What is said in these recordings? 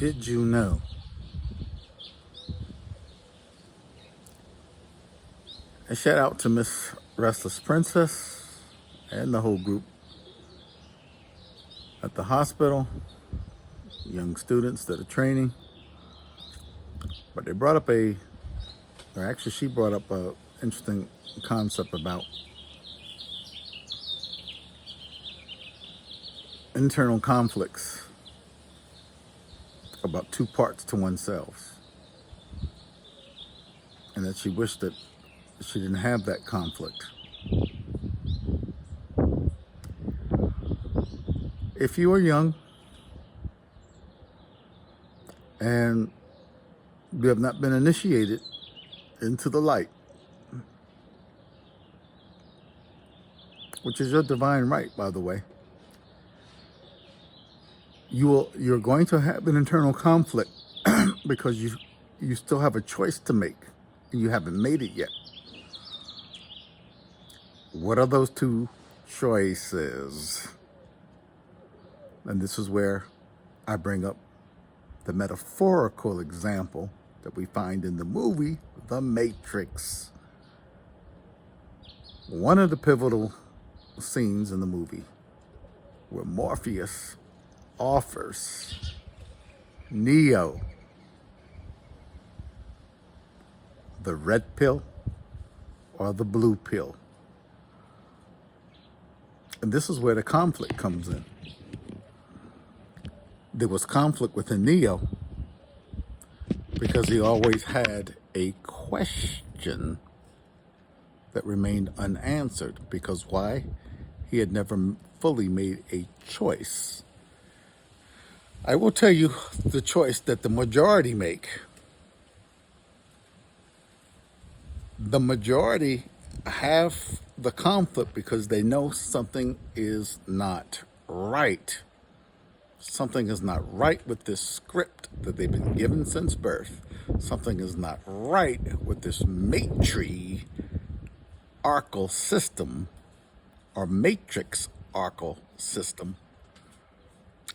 Did you know a shout out to Miss Restless Princess and the whole group at the hospital, young students that are training. But they brought up she brought up a interesting concept about internal conflicts, about two parts to oneself, and that she wished that she didn't have that conflict. If you are young and you have not been initiated into the light, which is your divine right, by the way, you're going to have an internal conflict because you still have a choice to make and you haven't made it yet. What are those two choices? And this is where I bring up the metaphorical example that we find in the movie The Matrix. One of the pivotal scenes in the movie where Morpheus offers Neo the red pill or the blue pill. And this is where the conflict comes in. There was conflict within Neo because he always had a question that remained unanswered. Because why? He had never fully made a choice. I will tell you the choice that the majority make. The majority have the conflict because they know something is not right. Something is not right with this script that they've been given since birth. Something is not right with this matriarchal system or matriarchal system,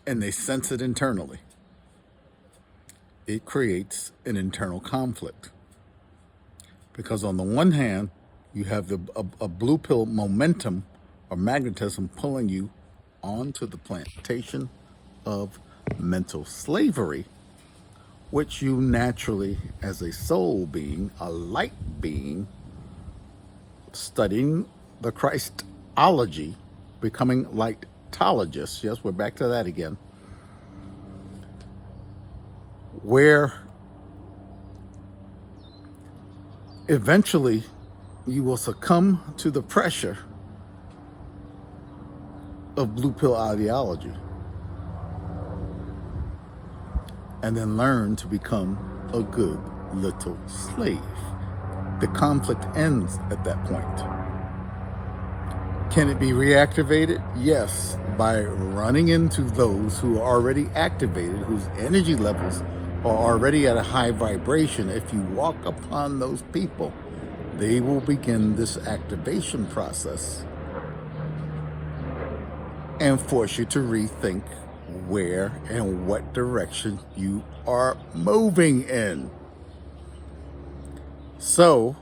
and they sense it internally. It creates an internal conflict because on the one hand, you have a blue pill momentum or magnetism pulling you onto the plantation of mental slavery, which you naturally, as a soul being, a light being, studying the Christology, becoming lightologists, yes, we're back to that again, where eventually you will succumb to the pressure of blue pill ideology and then learn to become a good little slave. The conflict ends at that point. Can it be reactivated? Yes, by running into those who are already activated, whose energy levels are already at a high vibration. If you walk upon those people, they will begin this activation process and force you to rethink where and what direction you are moving in. So,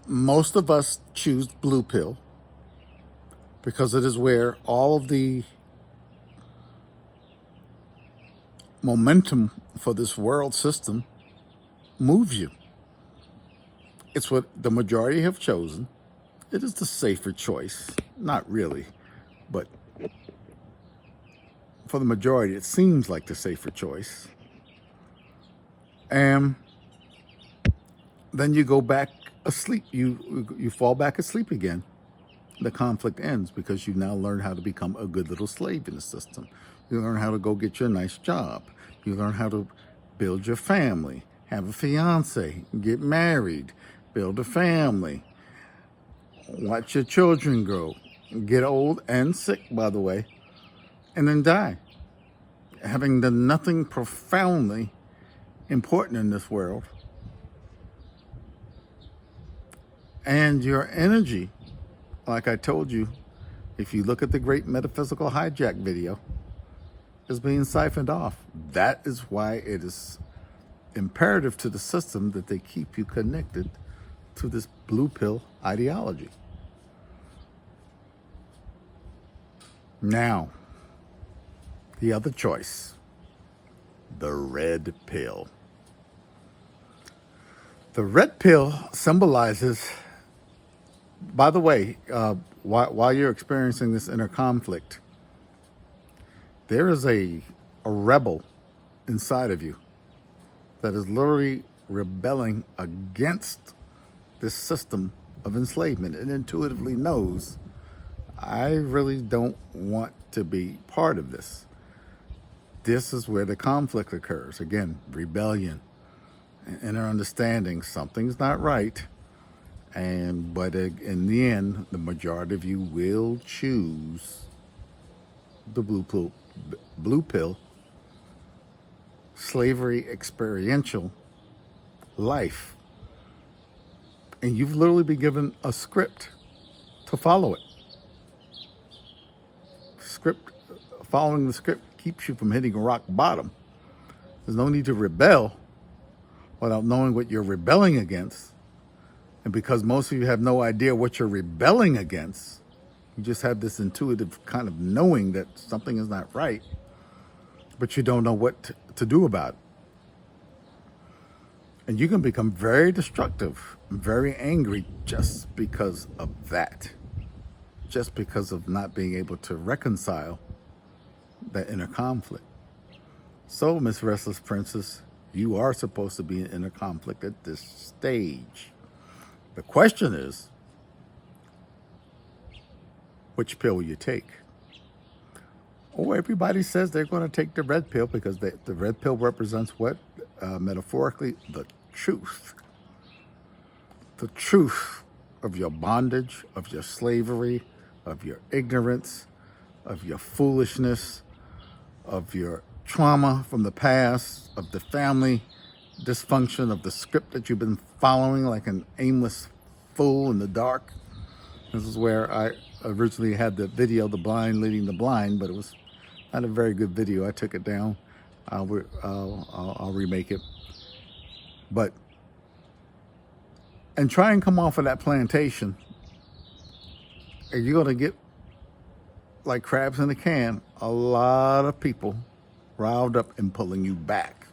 most of us choose blue pill because it is where all of the momentum for this world system moves you. It's what the majority have chosen. It is the safer choice. Not really, but for the majority, it seems like the safer choice. And then you go back asleep. You fall back asleep again. The conflict ends because you now learn how to become a good little slave in the system. You learn how to go get your nice job. You learn how to build your family, have a fiance, get married, build a family, watch your children grow, get old and sick, by the way, and then die, having done nothing profoundly important in this world. And your energy, like I told you, if you look at the Great Metaphysical Hijack video, is being siphoned off. That is why it is imperative to the system that they keep you connected to this blue pill ideology. Now, the other choice, the red pill. The red pill symbolizes, by the way, while you're experiencing this inner conflict, there is a rebel inside of you that is literally rebelling against this system of enslavement and intuitively knows, I really don't want to be part of this. This is where the conflict occurs. Again, rebellion, inner understanding, something's not right. But in the end, the majority of you will choose the blue pill, slavery experiential life. And you've literally been given a script to follow it. Following the script keeps you from hitting rock bottom. There's no need to rebel without knowing what you're rebelling against. And because most of you have no idea what you're rebelling against, you just have this intuitive kind of knowing that something is not right, but you don't know what to do about it. And you can become very destructive, very angry just because of that. Just because of not being able to reconcile that inner conflict. So, Miss Restless Princess, you are supposed to be in inner conflict at this stage. The question is, which pill will you take? Oh, everybody says they're going to take the red pill because the red pill represents what? Metaphorically, the truth. The truth of your bondage, of your slavery, of your ignorance, of your foolishness, of your trauma from the past, of the family dysfunction, of the script that you've been following like an aimless fool in the dark. This is where I originally had the video, The Blind Leading the Blind, but it was not a very good video. I took it down. I'll remake it. And try and come off of that plantation, and you're going to get, like crabs in a can, a lot of people riled up and pulling you back.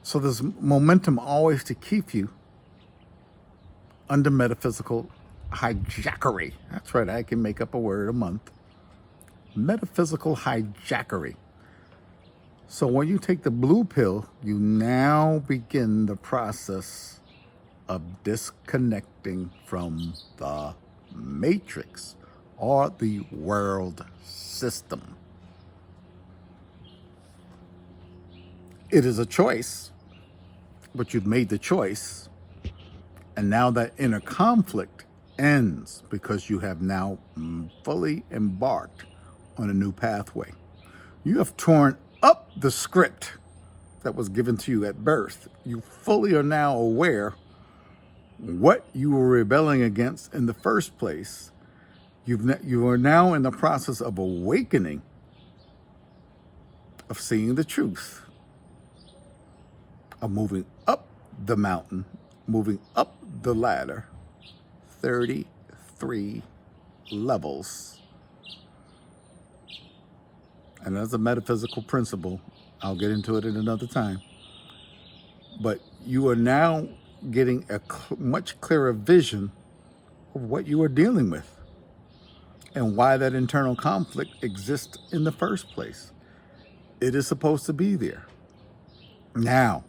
So there's momentum always to keep you under metaphysical hijackery. That's right, I can make up a word a month. Metaphysical hijackery. So when you take the blue pill, you now begin the process of disconnecting from the matrix or the world system. It is a choice, but you've made the choice. And now that inner conflict ends because you have now fully embarked on a new pathway. You have torn up the script that was given to you at birth. You fully are now aware what you were rebelling against in the first place. You are now in the process of awakening, of seeing the truth, of moving up the mountain, moving up the ladder, 33 levels. And as a metaphysical principle, I'll get into it at another time. But you are now getting a much clearer vision of what you are dealing with and why that internal conflict exists in the first place. It is supposed to be there. Now,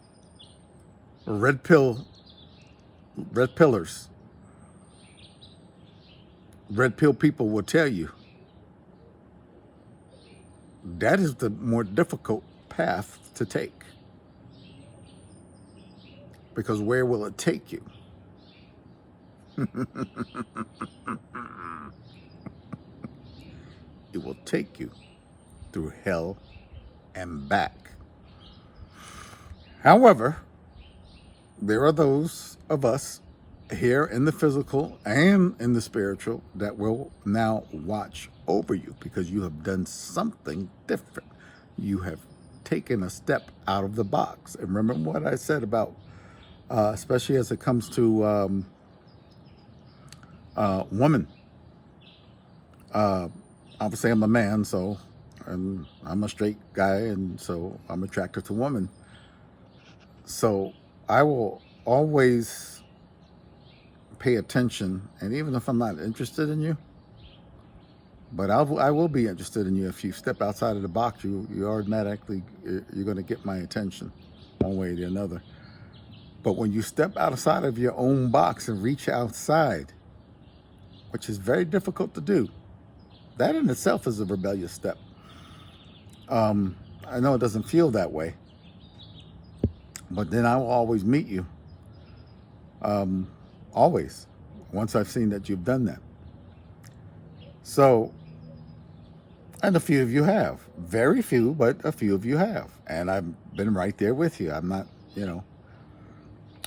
red pillars, red pill people will tell you that is the more difficult path to take. Because where will it take you? It will take you through hell and back. However, there are those of us here in the physical and in the spiritual that will now watch over you because you have done something different. You have taken a step out of the box. And remember what I said about, especially as it comes to women. Obviously, I'm a man, so and I'm a straight guy, and so I'm attracted to women. So I will always pay attention, and even if I'm not interested in you, but I will be interested in you. If you step outside of the box, you automatically you're going to get my attention, one way or another. But when you step outside of your own box and reach outside, which is very difficult to do, that in itself is a rebellious step. I know it doesn't feel that way, but then I will always meet you. Always, once I've seen that you've done that. So, and a few of you have. Very few, but a few of you have. And I've been right there with you. I'm not,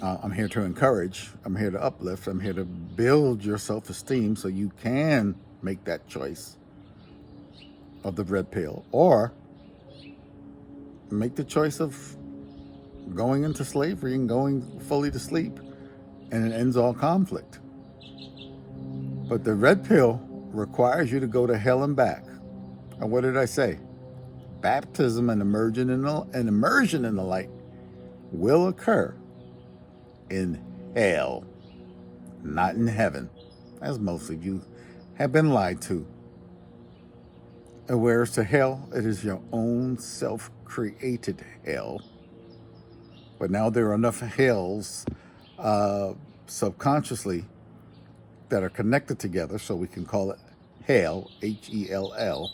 I'm here to encourage. I'm here to uplift. I'm here to build your self esteem so you can make that choice of the red pill or make the choice of going into slavery and going fully to sleep, and it ends all conflict. But the red pill requires you to go to hell and back. And what did I say? Baptism and immersion in the light will occur in hell, not in heaven, as most of you have been lied to. And whereas to hell, it is your own self-created hell. But now there are enough hells subconsciously that are connected together, so we can call it hell, Hell.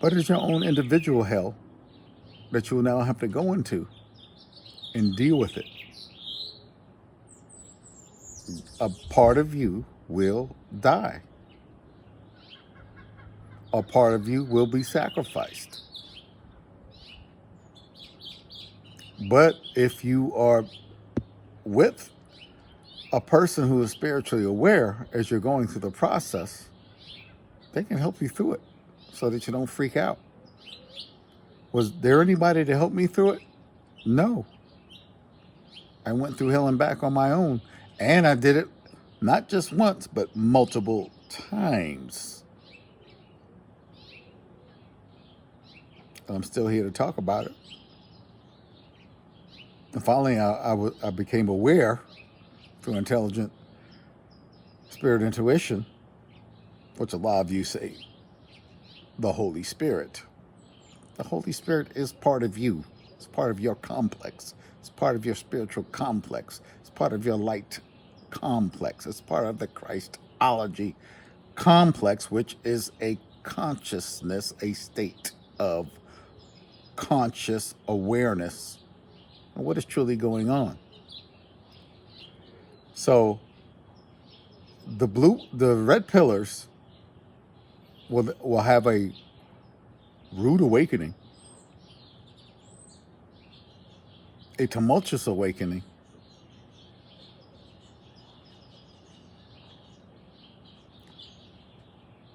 But it's your own individual hell that you will now have to go into and deal with it. A part of you will die. A part of you will be sacrificed. But if you are with a person who is spiritually aware as you're going through the process, they can help you through it so that you don't freak out. Was there anybody to help me through it? No. I went through hell and back on my own, and I did it not just once, but multiple times. And I'm still here to talk about it. And finally, I became aware through intelligent spirit intuition, which a lot of you say the Holy Spirit. The Holy Spirit is part of you. It's part of your complex. It's part of your spiritual complex. It's part of your light complex. It's part of the Christology complex, which is a consciousness, a state of conscious awareness of what is truly going on. So the red pillars will have a rude awakening, a tumultuous awakening,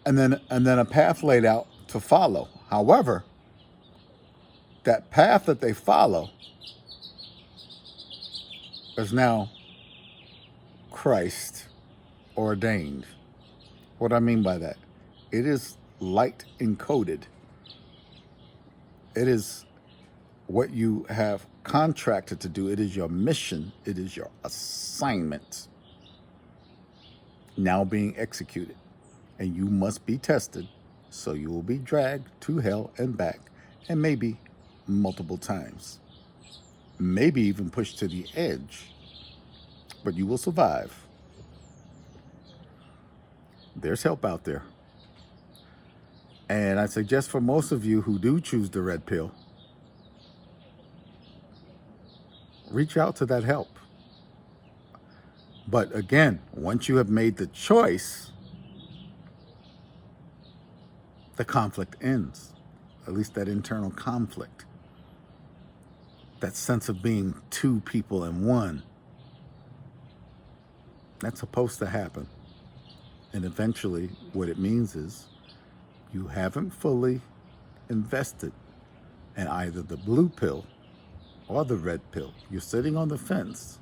and then a path laid out to follow. However, that path that they follow is now Christ ordained. What I mean by that, it is light encoded. It is what you have contracted to do. It is your mission. It is your assignment now being executed. And you must be tested, so you will be dragged to hell and back, and maybe multiple times. Maybe even pushed to the edge. But you will survive. There's help out there. And I suggest for most of you who do choose the red pill, reach out to that help. But again, once you have made the choice, the conflict ends. At least that internal conflict. That sense of being two people in one. That's supposed to happen. And eventually, what it means is you haven't fully invested in either the blue pill or the red pill. You're sitting on the fence,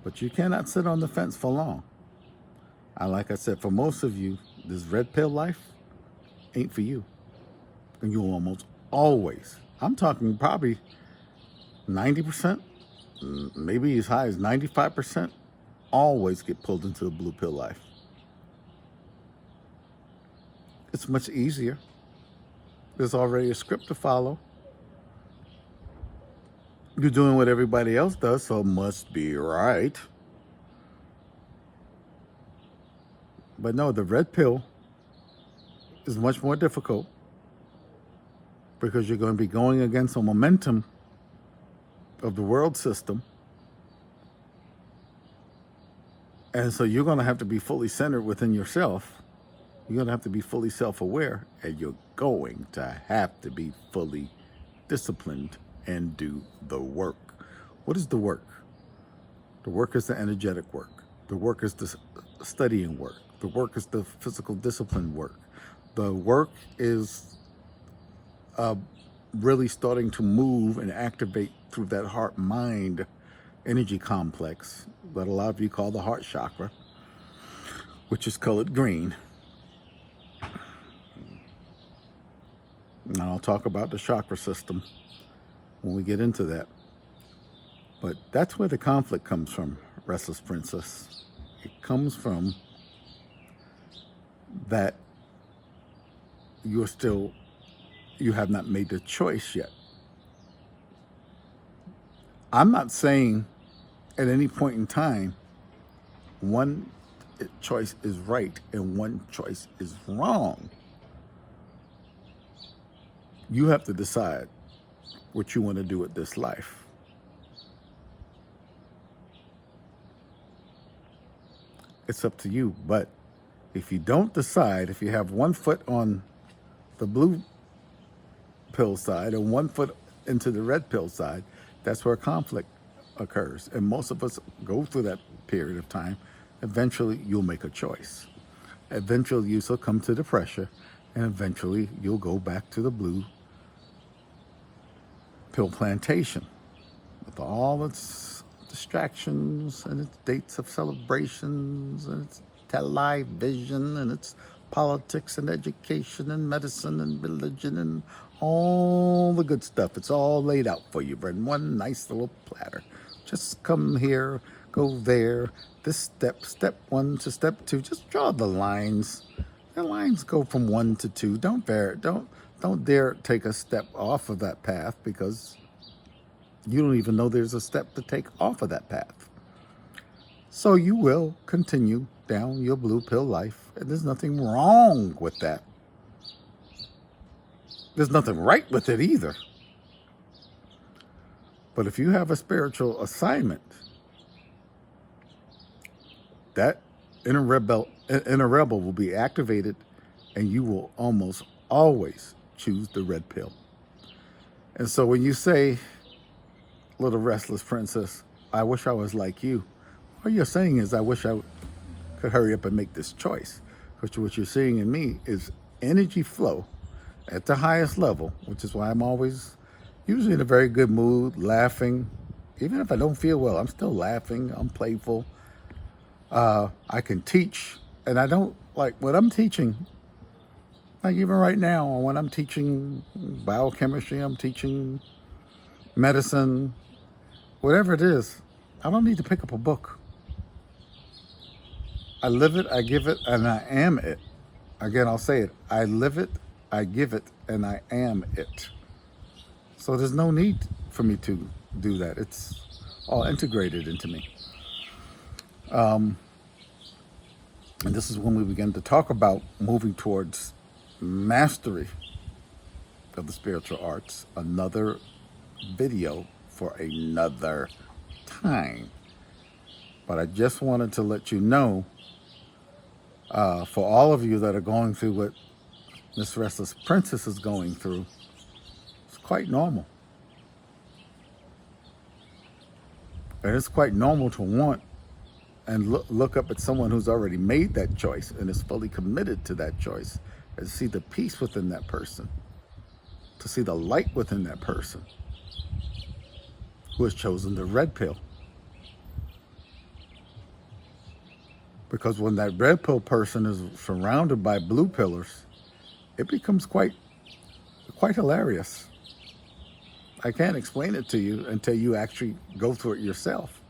but you cannot sit on the fence for long. Like I said, for most of you, this red pill life ain't for you. And you'll almost always, I'm talking probably 90%, maybe as high as 95%, always get pulled into the blue pill life. It's much easier. There's already a script to follow. You're doing what everybody else does, so it must be right. But no, the red pill is much more difficult because you're going to be going against the momentum of the world system. And so you're going to have to be fully centered within yourself. You're going to have to be fully self-aware, and you're going to have to be fully disciplined and do the work. What is the work? The work is the energetic work. The work is the studying work. The work is the physical discipline work. The work is really starting to move and activate through that heart-mind energy complex that a lot of you call the heart chakra, which is colored green. And I'll talk about the chakra system when we get into that. But that's where the conflict comes from, Restless Princess. It comes from that you have not made the choice yet. I'm not saying at any point in time one choice is right and one choice is wrong. You have to decide what you want to do with this life. It's up to you. But if you don't decide, if you have one foot on the blue pill side and one foot into the red pill side, that's where conflict occurs. And most of us go through that period of time. Eventually, you'll make a choice. Eventually, you succumb to the pressure, and eventually, you'll go back to the blue pill plantation with all its distractions and its dates of celebrations and its television and its politics and education and medicine and religion and all the good stuff. It's all laid out for you in one nice little platter. Just come here, go there, this step 1 to step 2. Just draw the lines. The lines go from 1 to 2. Don't dare take a step off of that path, because you don't even know there's a step to take off of that path. So you will continue down your blue pill life, and there's nothing wrong with that. There's nothing right with it either. But if you have a spiritual assignment, that inner rebel will be activated, and you will almost always choose the red pill. And so when you say, little restless princess, I wish I was like you, what you're saying is, I wish I could hurry up and make this choice. Which what you're seeing in me is energy flow at the highest level, which is why I'm always usually in a very good mood, laughing. Even if I don't feel well, I'm still laughing. I'm playful. I can teach, and I don't like what I'm teaching. Like even right now, when I'm teaching biochemistry, I'm teaching medicine, whatever it is, I don't need to pick up a book. I live it, I give it, and I am it. Again, I'll say it. I live it, I give it, and I am it. So there's no need for me to do that. It's all integrated into me. And this is when we begin to talk about moving towards mastery of the spiritual arts. Another video for another time. But I just wanted to let you know, for all of you that are going through what Miss Restless Princess is going through, it's quite normal. And it's quite normal to want and look up at someone who's already made that choice and is fully committed to that choice, and see the peace within that person, to see the light within that person who has chosen the red pill. Because when that red pill person is surrounded by blue pillars, it becomes quite hilarious. I can't explain it to you until you actually go through it yourself.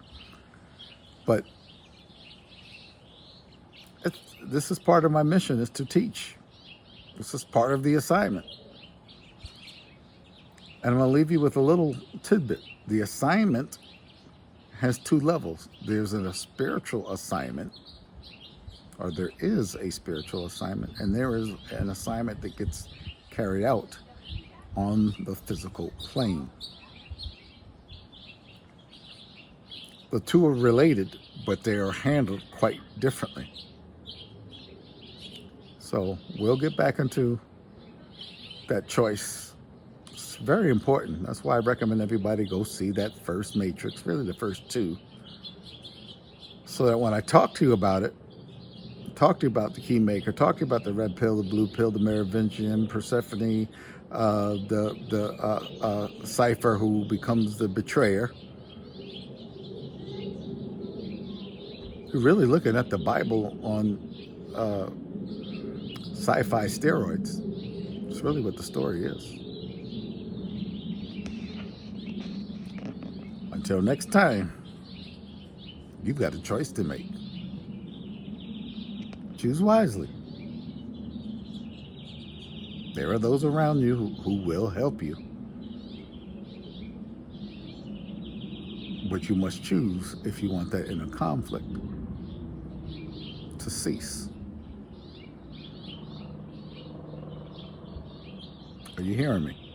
But this is part of my mission, is to teach. This is part of the assignment. And I'm going to leave you with a little tidbit. The assignment has two levels. There's a spiritual assignment, or there is a spiritual assignment, and there is an assignment that gets carried out on the physical plane. The two are related, but they are handled quite differently. So we'll get back into that choice. It's very important. That's why I recommend everybody go see that first Matrix, really the first two, so that when I talk to you about it, talk to you about the key maker, talk to you about the red pill, the blue pill, the Merovingian, Persephone, the cipher who becomes the betrayer. You're really looking at the Bible on sci-fi steroids. It's really what the story is. Until next time, you've got a choice to make. Choose wisely. There are those around you who will help you. But you must choose if you want that inner conflict to cease. Are you hearing me?